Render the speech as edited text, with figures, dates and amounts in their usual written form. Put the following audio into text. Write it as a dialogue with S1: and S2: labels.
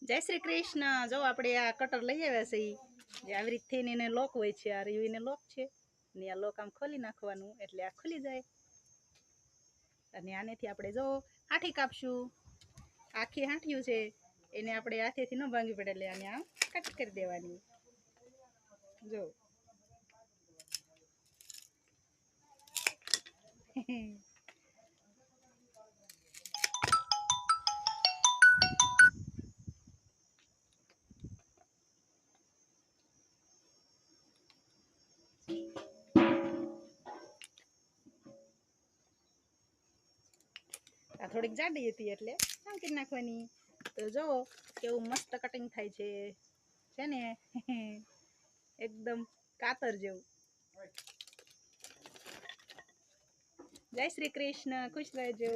S1: જય શ્રી કૃષ્ણ। જો આપણે આ કટર લઈ આવ્યા છે જે આવી રીતે થઈને એને લોક હોય છે, આ રહ્યું એને લોક છે ને આ લોક આમ ખોલી નાખવાનું એટલે આ ખુલી જાય। અને આનેથી આપણે જો હાંઠી કાપશું, આખી હાંઠિયું છે એને આપણે હાથેથી ન ભાંગવી પડે એટલે આને આમ કટ કરી દેવાની। જો આ થોડીક જાડી હતી એટલે આમ કરી નાખવાની। તો જો કેવું મસ્ત કટિંગ થાય છે ને એકદમ કાતર જેવું। જય શ્રી કૃષ્ણ, ખુશ રહેજો।